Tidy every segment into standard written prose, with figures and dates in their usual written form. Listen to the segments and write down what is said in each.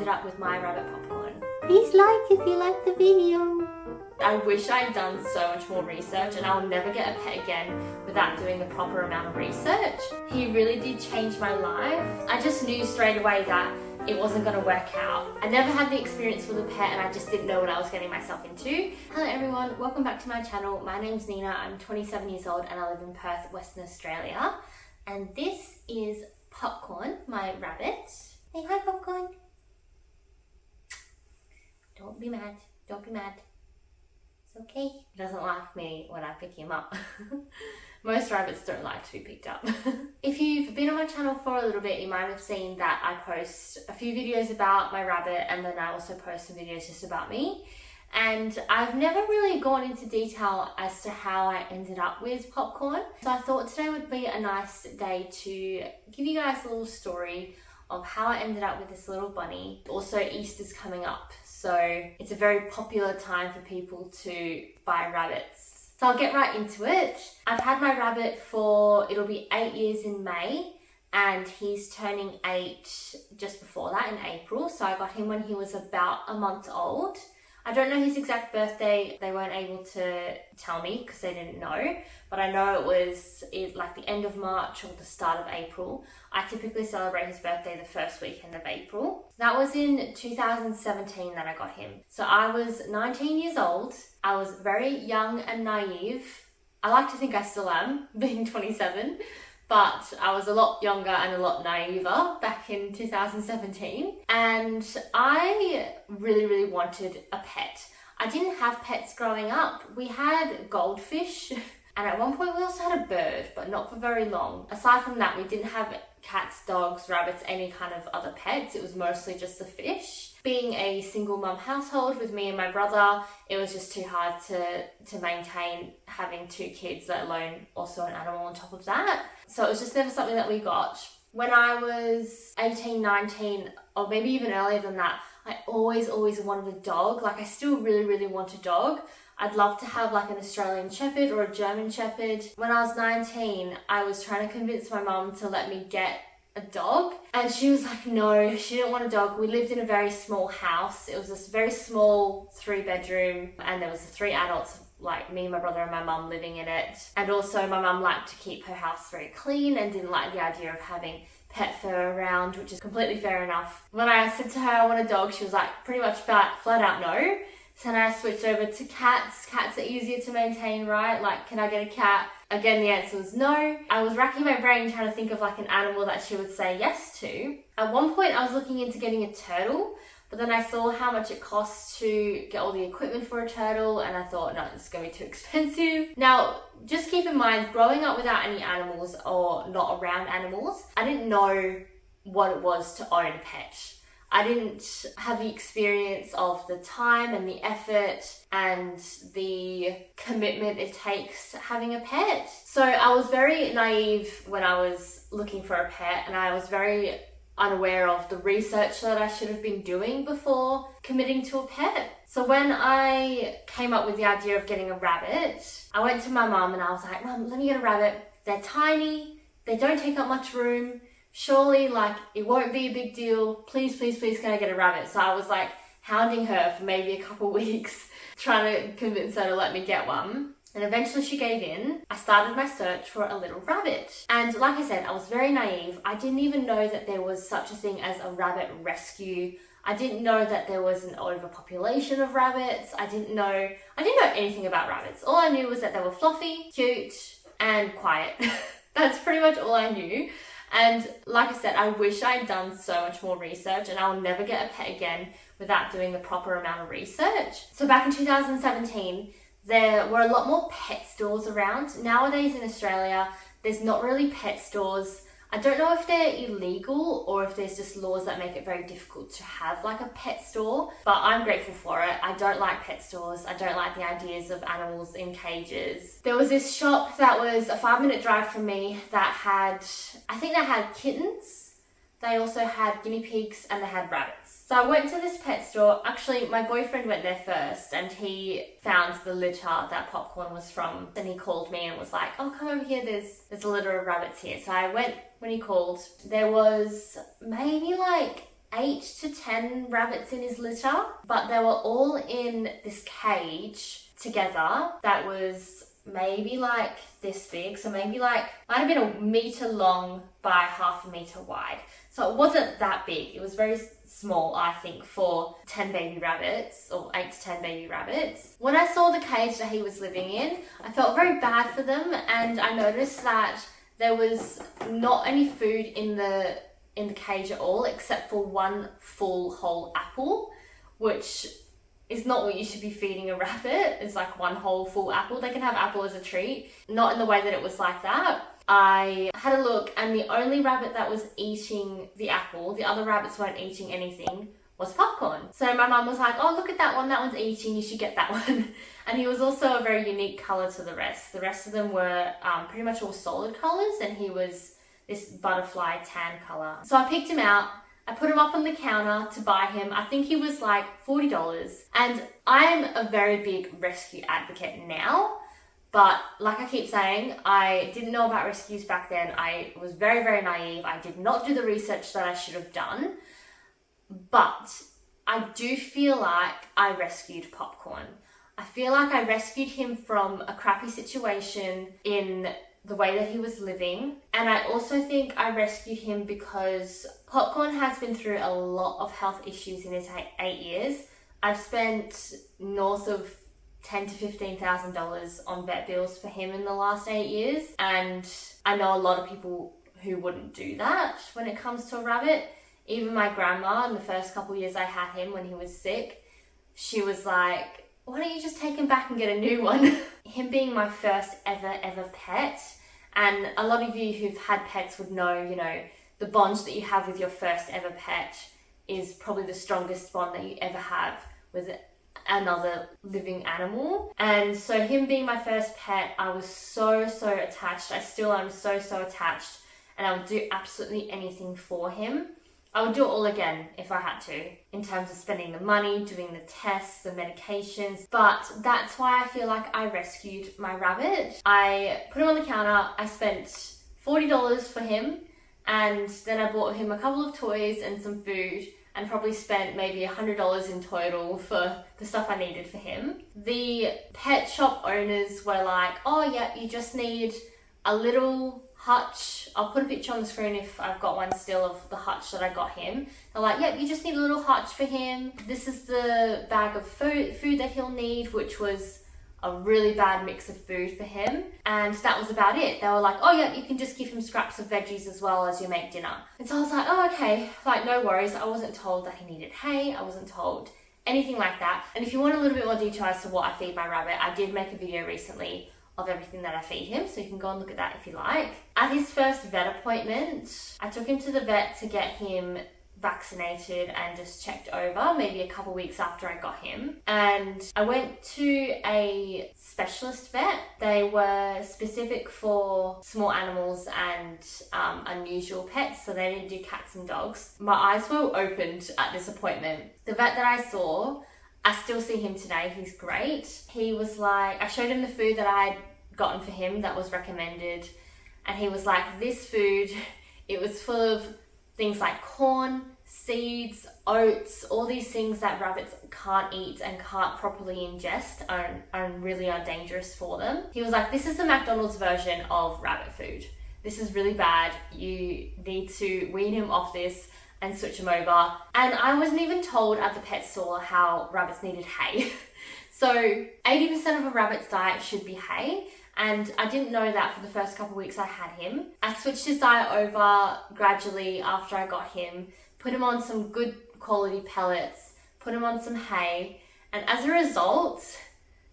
ended up with my rabbit Popcorn. Please like if you like the video. I wish I'd done so much more research, and I'll never get a pet again without doing the proper amount of research. He really did change my life. I just knew straight away that it wasn't going to work out. I never had the experience with a pet and I just didn't know what I was getting myself into. Hello everyone, welcome back to my channel. My name's Nina, I'm 27 years old and I live in Perth, Western Australia. And this is Popcorn, my rabbit. Say hi, Popcorn. Don't be mad, don't be mad. It's okay. He doesn't like me when I pick him up. Most rabbits don't like to be picked up. If you've been on my channel for a little bit, you might have seen that I post a few videos about my rabbit and then I also post some videos just about me. And I've never really gone into detail as to how I ended up with Popcorn. So I thought today would be a nice day to give you guys a little story of how I ended up with this little bunny. Also, Easter's coming up, so it's a very popular time for people to buy rabbits. So I'll get right into it. I've had my rabbit for, it'll be 8 years in May, and he's turning 8 just before that in April. So I got him when he was about a month old. I don't know his exact birthday. They weren't able to tell me because they didn't know, but I know it was like the end of March or the start of April. I typically celebrate his birthday the first weekend of April. That was in 2017 that I got him. So I was 19 years old. I was very young and naive. I like to think I still am, being 27. But I was a lot younger and a lot naiver back in 2017. And I really wanted a pet. I didn't have pets growing up. We had goldfish and at one point we also had a bird, but not for very long. Aside from that, we didn't have cats, dogs, rabbits, any kind of other pets. It was mostly just the fish. Being a single mum household with me and my brother, it was just too hard to maintain having 2 kids, let alone also an animal on top of that. So it was just never something that we got. When I was 18, 19, or maybe even earlier than that, I always wanted a dog. Like I still really want a dog. I'd love to have like an Australian Shepherd or a German Shepherd. When I was 19, I was trying to convince my mum to let me get a dog, and she was like, no, she didn't want a dog. We lived in a very small house. It was this very small 3-bedroom, and there was 3 adults, like me, my brother and my mum living in it. And also my mum liked to keep her house very clean and didn't like the idea of having pet fur around, which is completely fair enough. When I said to her I want a dog, she was like pretty much flat out no. So then I switched over to cats. Cats are easier to maintain, right? Like, can I get a cat? Again, the answer was no. I was racking my brain trying to think of like an animal that she would say yes to. At one point I was looking into getting a turtle, but then I saw how much it costs to get all the equipment for a turtle and I thought, no, it's gonna be too expensive. Now, just keep in mind, growing up without any animals or not around animals, I didn't know what it was to own a pet. I didn't have the experience of the time and the effort and the commitment it takes having a pet. So I was very naive when I was looking for a pet, and I was very unaware of the research that I should have been doing before committing to a pet. So when I came up with the idea of getting a rabbit, I went to my mum and I was like, Mum, let me get a rabbit. They're tiny, they don't take up much room. Surely, like, it won't be a big deal. Please, can I get a rabbit? So I was like hounding her for maybe a couple weeks, trying to convince her to let me get one. And eventually she gave in. I started my search for a little rabbit. And like I said, I was very naive. I didn't even know that there was such a thing as a rabbit rescue. I didn't know that there was an overpopulation of rabbits. I didn't know anything about rabbits. All I knew was that they were fluffy, cute, and quiet. That's pretty much all I knew. And like I said, I wish I'd done so much more research, and I'll never get a pet again without doing the proper amount of research. So back in 2017, there were a lot more pet stores around. Nowadays in Australia, there's not really pet stores. I don't know if they're illegal or if there's just laws that make it very difficult to have like a pet store, but I'm grateful for it. I don't like pet stores. I don't like the ideas of animals in cages. There was this shop that was a 5-minute drive from me that had, I think they had kittens. They also had guinea pigs and they had rabbits. So I went to this pet store. Actually, my boyfriend went there first and he found the litter that Popcorn was from. And he called me and was like, oh, come over here. There's a litter of rabbits here. So I went when he called. There was maybe like 8 to 10 rabbits in his litter, but they were all in this cage together that was maybe like this big, so maybe like might have been a meter long by half a meter wide. So it wasn't that big. It was very small, I think, for 10 baby rabbits, or 8 to 10 baby rabbits. When I saw the cage that he was living in, I felt very bad for them, and I noticed that there was not any food in the cage at all, except for one full whole apple, which is not what you should be feeding a rabbit. It's like one whole full apple. They can have apple as a treat, not in the way that it was like that. I had a look, and the only rabbit that was eating the apple, the other rabbits weren't eating anything, was Popcorn. So my mum was like, oh, look at that one's eating, you should get that one. And he was also a very unique colour to the rest. The rest of them were pretty much all solid colours, and he was this butterfly tan colour. So I picked him out, I put him up on the counter to buy him. I think he was like $40. And I'm a very big rescue advocate now. But like I keep saying, I didn't know about rescues back then. I was very, very naive. I did not do the research that I should have done. But I do feel like I rescued Popcorn. I feel like I rescued him from a crappy situation in the way that he was living. And I also think I rescued him because Popcorn has been through a lot of health issues in his 8 years. I've spent north of $10,000 to $15,000 on vet bills for him in the last 8 years. And I know a lot of people who wouldn't do that when it comes to a rabbit. Even my grandma, in the first couple of years I had him when he was sick, she was like, why don't you just take him back and get a new one? Him being my first ever pet, and a lot of you who've had pets would know, you know, the bonds that you have with your first ever pet is probably the strongest bond that you ever have with another living animal. And so him being my first pet, I was so attached. I still am so attached, and I would do absolutely anything for him. I would do it all again if I had to, in terms of spending the money, doing the tests, the medications. But that's why I feel like I rescued my rabbit. I put him on the counter, I spent $40 for him, and then I bought him a couple of toys and some food, and probably spent maybe $100 in total for the stuff I needed for him. The pet shop owners were like, oh yeah, you just need a little hutch. I'll put a picture on the screen if I've got one still of the hutch that I got him. They're like, yep, you just need a little hutch for him. This is the bag of food that he'll need, which was a really bad mix of food for him. And that was about it. They were like, oh yeah, you can just give him scraps of veggies as well as you make dinner. And so I was like, oh, okay, like no worries. I wasn't told that he needed hay. I wasn't told anything like that. And if you want a little bit more detail as to what I feed my rabbit, I did make a video recently of everything that I feed him, so you can go and look at that if you like. At his first vet appointment, I took him to the vet to get him vaccinated and just checked over, maybe a couple weeks after I got him. And I went to a specialist vet. They were specific for small animals and unusual pets, so they didn't do cats and dogs. My eyes were opened at this appointment. The vet that I saw, I still see him today. He's great. He was like, I showed him the food that I had gotten for him that was recommended, and he was like, this food, it was full of things like corn, seeds, oats, all these things that rabbits can't eat and can't properly ingest and really are dangerous for them. He was like, this is the McDonald's version of rabbit food. This is really bad. You need to wean him off this and switch him over. And I wasn't even told at the pet store how rabbits needed hay. So 80% of a rabbit's diet should be hay. And I didn't know that for the first couple of weeks I had him. I switched his diet over gradually after I got him, put him on some good quality pellets, put him on some hay. And as a result,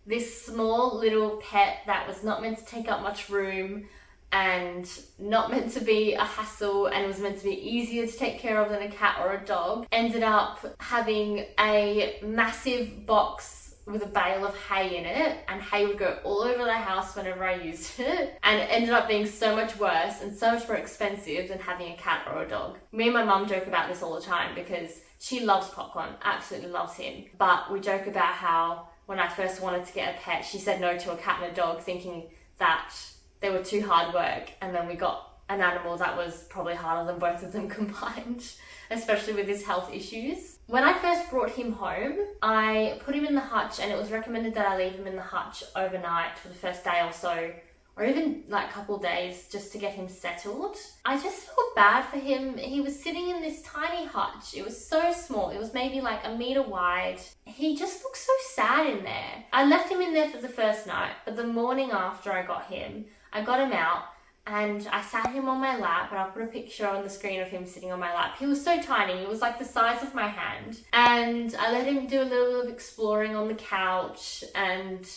this small little pet that was not meant to take up much room and not meant to be a hassle and was meant to be easier to take care of than a cat or a dog, ended up having a massive box with a bale of hay in it, and hay would go all over the house whenever I used it, and it ended up being so much worse and so much more expensive than having a cat or a dog. Me and my mum joke about this all the time because she loves Popcorn, absolutely loves him, but we joke about how when I first wanted to get a pet, she said no to a cat and a dog thinking that they were too hard work, and then we got an animal that was probably harder than both of them combined, especially with his health issues. When I first brought him home, I put him in the hutch, and it was recommended that I leave him in the hutch overnight for the first day or so, or even like a couple days, just to get him settled. I just felt bad for him. He was sitting in this tiny hutch. It was so small. It was maybe like a meter wide. He just looked so sad in there. I left him in there for the first night, but the morning after I got him out, and I sat him on my lap, and I'll put a picture on the screen of him sitting on my lap. He was so tiny. He was like the size of my hand. And I let him do a little bit of exploring on the couch and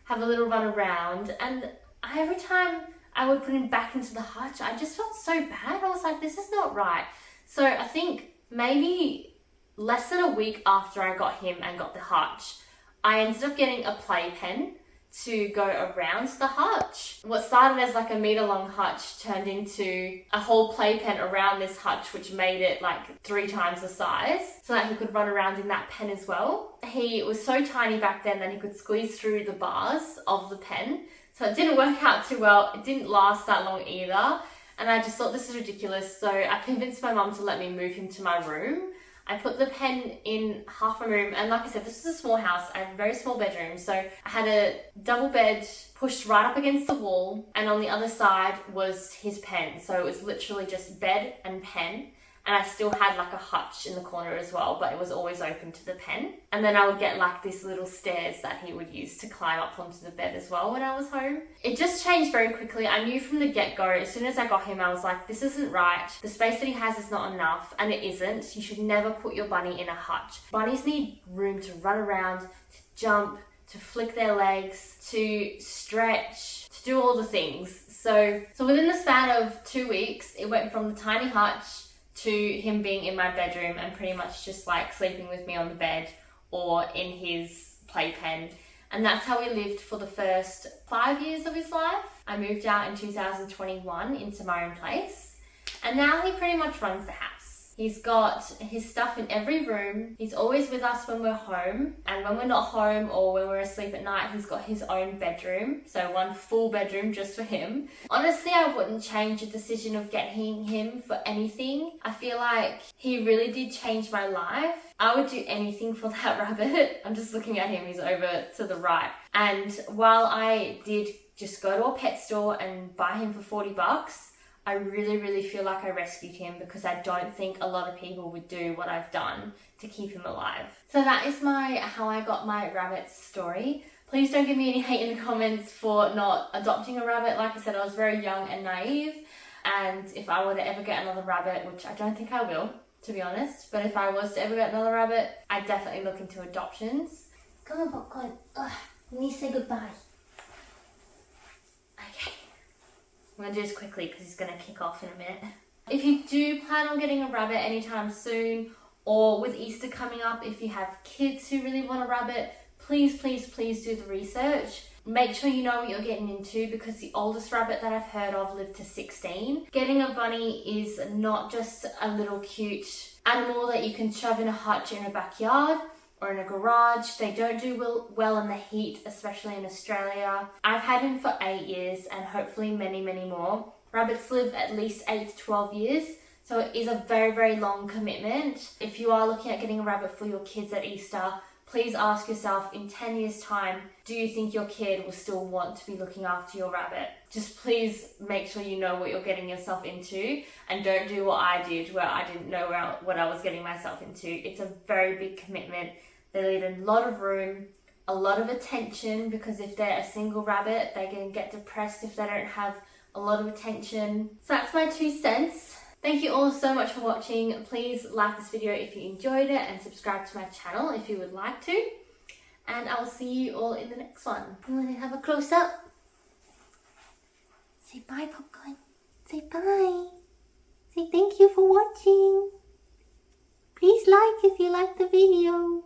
have a little run around. And every time I would put him back into the hutch, I just felt so bad. I was like, this is not right. So I think maybe less than a week after I got him and got the hutch, I ended up getting a playpen to go around the hutch. What started as like a meter long hutch turned into a whole playpen around this hutch, which made it like 3 times the size, so that he could run around in that pen as well. He was so tiny back then that he could squeeze through the bars of the pen, so it didn't work out too well. It didn't last that long either, and I just thought, this is ridiculous. So I convinced my mum to let me move him to my room. I put the pen in half a room, and like I said, this is a small house. I have a very small bedroom, so I had a double bed pushed right up against the wall, and on the other side was his pen. So it was literally just bed and pen, and I still had like a hutch in the corner as well, but it was always open to the pen. And then I would get like these little stairs that he would use to climb up onto the bed as well when I was home. It just changed very quickly. I knew from the get-go, as soon as I got him, I was like, this isn't right. The space that he has is not enough, and it isn't. You should never put your bunny in a hutch. Bunnies need room to run around, to jump, to flick their legs, to stretch, to do all the things. So within the span of 2 weeks, it went from the tiny hutch to him being in my bedroom and pretty much just like sleeping with me on the bed or in his playpen. And that's how we lived for the first 5 years of his life. I moved out in 2021 into my own place, and now he pretty much runs the house. He's got his stuff in every room. He's always with us when we're home, and when we're not home or when we're asleep at night, he's got his own bedroom. So one full bedroom just for him. Honestly, I wouldn't change the decision of getting him for anything. I feel like he really did change my life. I would do anything for that rabbit. I'm just looking at him, he's over to the right. And while I did just go to a pet store and buy him for 40 bucks, I really feel like I rescued him, because I don't think a lot of people would do what I've done to keep him alive. So that is my how I got my rabbit story. Please don't give me any hate in the comments for not adopting a rabbit. Like I said, I was very young and naive, and if I were to ever get another rabbit, which I don't think I will, to be honest, but if I was to ever get another rabbit, I'd definitely look into adoptions. Come on, Popcorn. Let me say goodbye. Okay. I'm going to do this quickly because he's going to kick off in a minute. If you do plan on getting a rabbit anytime soon, or with Easter coming up, if you have kids who really want a rabbit, please do the research. Make sure you know what you're getting into, because the oldest rabbit that I've heard of lived to 16. Getting a bunny is not just a little cute animal that you can shove in a hutch in a backyard or in a garage. They don't do well in the heat, especially in Australia. I've had him for 8 years and hopefully many more. Rabbits live at least 8 to 12 years, so it is a very long commitment. If you are looking at getting a rabbit for your kids at Easter, please ask yourself, in 10 years time, do you think your kid will still want to be looking after your rabbit? Just please make sure you know what you're getting yourself into, and don't do what I did, where I didn't know what I was getting myself into. It's a very big commitment. They need a lot of room, a lot of attention, because if they're a single rabbit, they can get depressed if they don't have a lot of attention. So that's my 2 cents. Thank you all so much for watching. Please like this video if you enjoyed it, and subscribe to my channel if you would like to. And I will see you all in the next one. You want to have a close-up? Say bye, Popcorn. Say bye. Say thank you for watching. Please like if you like the video.